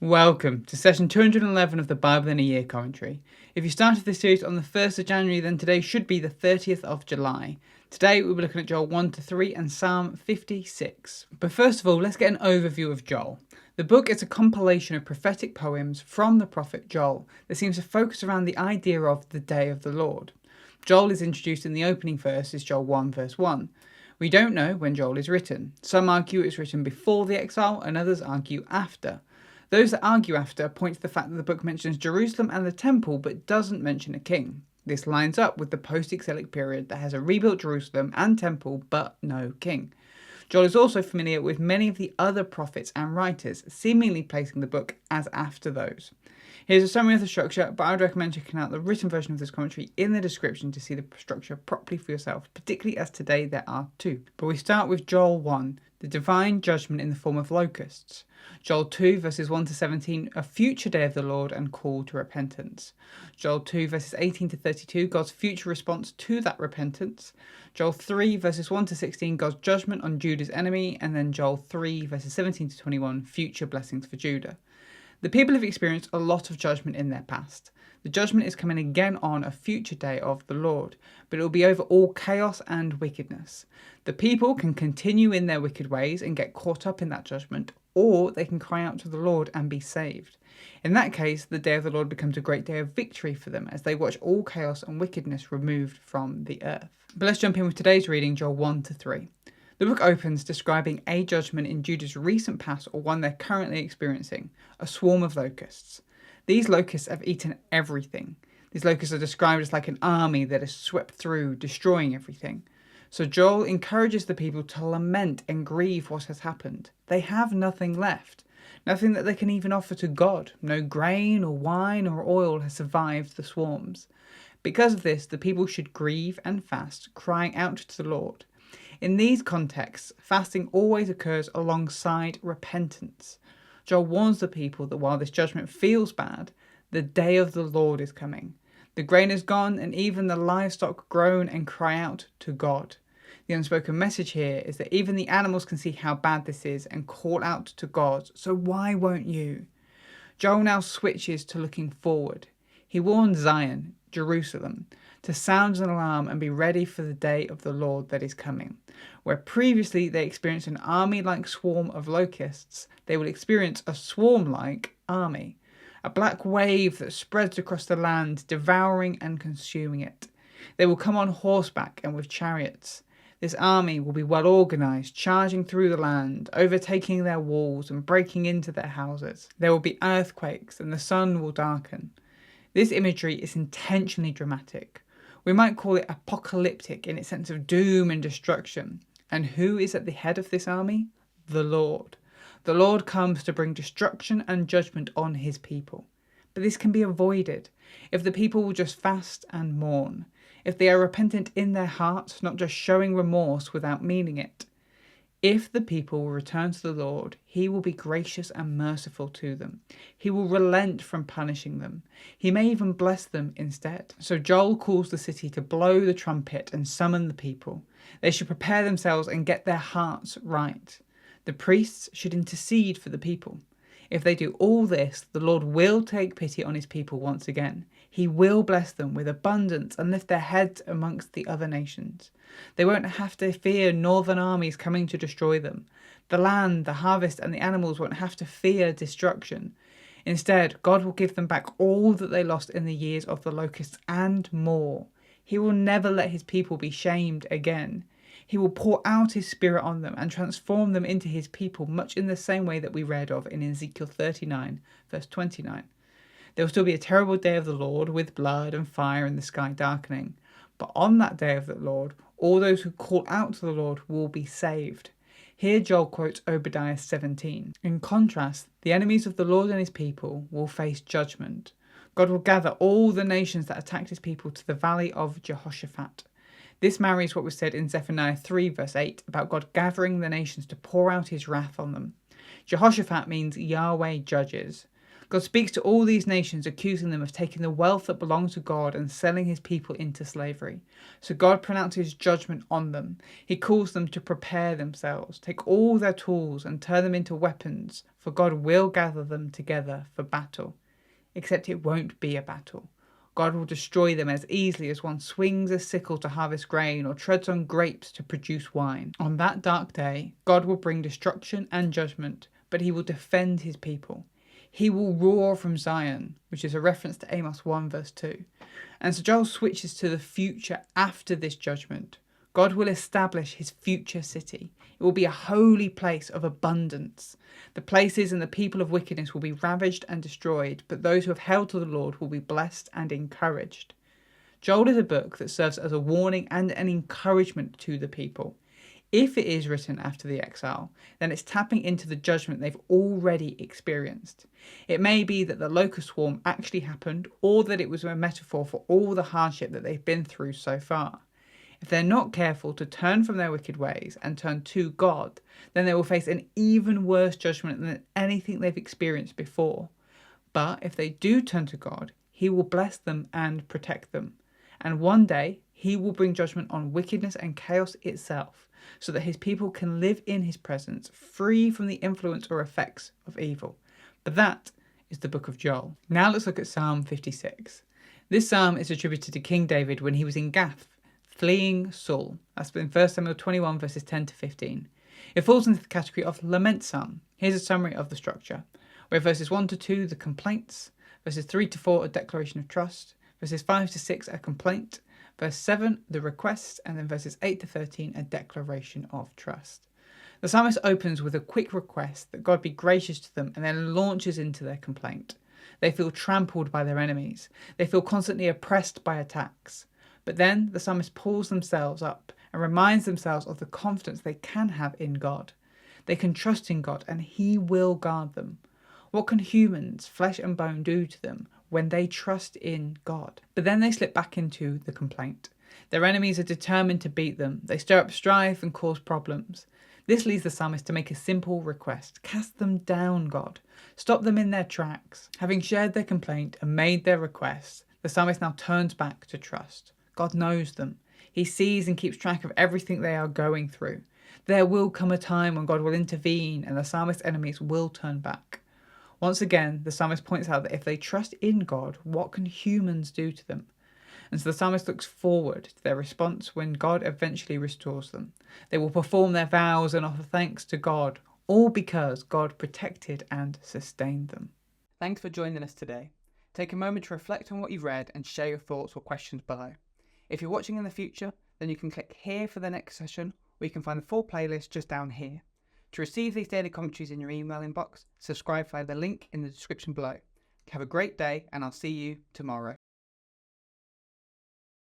Welcome to session 211 of the Bible in a Year commentary. If you started this series on the 1st of January, then today should be the 30th of July. Today we'll be looking at Joel 1 to 3 and Psalm 56. But first of all, let's get an overview of Joel. The book is a compilation of prophetic poems from the prophet Joel that seems to focus around the idea of the day of the Lord. Joel is introduced in the opening verses, Joel 1 verse 1. We don't know when Joel is written. Some argue it's written before the exile and others argue after. Those that argue after point to the fact that the book mentions Jerusalem and the temple but doesn't mention a king. This lines up with the post-exilic period that has a rebuilt Jerusalem and temple but no king. Joel is also familiar with many of the other prophets and writers, seemingly placing the book as after those. Here's a summary of the structure, but I would recommend checking out the written version of this commentary in the description to see the structure properly for yourself, particularly as today there are two. But we start with Joel 1, the divine judgment in the form of locusts. Joel 2 verses 1 to 17, a future day of the Lord and call to repentance. Joel 2 verses 18 to 32, God's future response to that repentance. Joel 3 verses 1 to 16, God's judgment on Judah's enemy. And then Joel 3 verses 17 to 21, future blessings for Judah. The people have experienced a lot of judgment in their past. The judgment is coming again on a future day of the Lord, but it will be over all chaos and wickedness. The people can continue in their wicked ways and get caught up in that judgment, or they can cry out to the Lord and be saved. In that case, the day of the Lord becomes a great day of victory for them as they watch all chaos and wickedness removed from the earth. But let's jump in with today's reading, Joel 1 to 3. The book opens describing a judgment in Judah's recent past, or one they're currently experiencing, a swarm of locusts. These locusts have eaten everything. These locusts are described as like an army that has swept through, destroying everything. So Joel encourages the people to lament and grieve what has happened. They have nothing left, nothing that they can even offer to God. No grain or wine or oil has survived the swarms. Because of this, the people should grieve and fast, crying out to the Lord. In these contexts, fasting always occurs alongside repentance. Joel warns the people that while this judgment feels bad, the day of the Lord is coming. The grain is gone and even the livestock groan and cry out to God. The unspoken message here is that even the animals can see how bad this is and call out to God, so why won't you? Joel now switches to looking forward. He warns Zion, Jerusalem, to sound an alarm and be ready for the day of the Lord that is coming. Where previously they experienced an army-like swarm of locusts, they will experience a swarm-like army. A black wave that spreads across the land, devouring and consuming it. They will come on horseback and with chariots. This army will be well organised, charging through the land, overtaking their walls and breaking into their houses. There will be earthquakes and the sun will darken. This imagery is intentionally dramatic. We might call it apocalyptic in its sense of doom and destruction. And who is at the head of this army? The Lord. The Lord comes to bring destruction and judgment on his people. But this can be avoided if the people will just fast and mourn. If they are repentant in their hearts, not just showing remorse without meaning it. If the people will return to the Lord, he will be gracious and merciful to them. He will relent from punishing them. He may even bless them instead. So Joel calls the city to blow the trumpet and summon the people. They should prepare themselves and get their hearts right. The priests should intercede for the people. If they do all this, the Lord will take pity on his people once again. He will bless them with abundance and lift their heads amongst the other nations. They won't have to fear northern armies coming to destroy them. The land, the harvest, and the animals won't have to fear destruction. Instead, God will give them back all that they lost in the years of the locusts and more. He will never let his people be shamed again. He will pour out his spirit on them and transform them into his people, much in the same way that we read of in Ezekiel 39, verse 29. There will still be a terrible day of the Lord with blood and fire and the sky darkening. But on that day of the Lord, all those who call out to the Lord will be saved. Here Joel quotes Obadiah 17. In contrast, the enemies of the Lord and his people will face judgment. God will gather all the nations that attacked his people to the valley of Jehoshaphat. This marries what was said in Zephaniah 3 verse 8 about God gathering the nations to pour out his wrath on them. Jehoshaphat means Yahweh judges. God speaks to all these nations, accusing them of taking the wealth that belongs to God and selling his people into slavery. So God pronounces judgment on them. He calls them to prepare themselves, take all their tools and turn them into weapons, for God will gather them together for battle. Except it won't be a battle. God will destroy them as easily as one swings a sickle to harvest grain or treads on grapes to produce wine. On that dark day, God will bring destruction and judgment, but he will defend his people. He will roar from Zion, which is a reference to Amos 1 verse 2. And so Joel switches to the future after this judgment. God will establish his future city. It will be a holy place of abundance. The places and the people of wickedness will be ravaged and destroyed, but those who have held to the Lord will be blessed and encouraged. Joel is a book that serves as a warning and an encouragement to the people. If it is written after the exile, then it's tapping into the judgment they've already experienced. It may be that the locust swarm actually happened, or that it was a metaphor for all the hardship that they've been through so far. If they're not careful to turn from their wicked ways and turn to God, then they will face an even worse judgment than anything they've experienced before. But if they do turn to God, he will bless them and protect them. And one day, he will bring judgment on wickedness and chaos itself, so that his people can live in his presence, free from the influence or effects of evil. But that is the book of Joel. Now let's look at Psalm 56. This psalm is attributed to King David when he was in Gath, fleeing Saul. That's in 1 Samuel 21 verses 10 to 15. It falls into the category of lament psalm. Here's a summary of the structure, where verses 1 to 2 the complaints, verses 3 to 4 a declaration of trust, verses 5 to 6 a complaint, verse 7 the request, and then verses 8 to 13 a declaration of trust. The psalmist opens with a quick request that God be gracious to them, and then launches into their complaint. They feel trampled by their enemies. They feel constantly oppressed by attacks. But then the psalmist pulls themselves up and reminds themselves of the confidence they can have in God. They can trust in God and he will guard them. What can humans, flesh and bone, do to them when they trust in God? But then they slip back into the complaint. Their enemies are determined to beat them. They stir up strife and cause problems. This leads the psalmist to make a simple request. Cast them down, God. Stop them in their tracks. Having shared their complaint and made their request, the psalmist now turns back to trust. God knows them. He sees and keeps track of everything they are going through. There will come a time when God will intervene and the psalmist's enemies will turn back. Once again, the psalmist points out that if they trust in God, what can humans do to them? And so the psalmist looks forward to their response when God eventually restores them. They will perform their vows and offer thanks to God, all because God protected and sustained them. Thanks for joining us today. Take a moment to reflect on what you've read and share your thoughts or questions below. If you're watching in the future, then you can click here for the next session, or you can find the full playlist just down here. To receive these daily commentaries in your email inbox, subscribe via the link in the description below. Have a great day, and I'll see you tomorrow.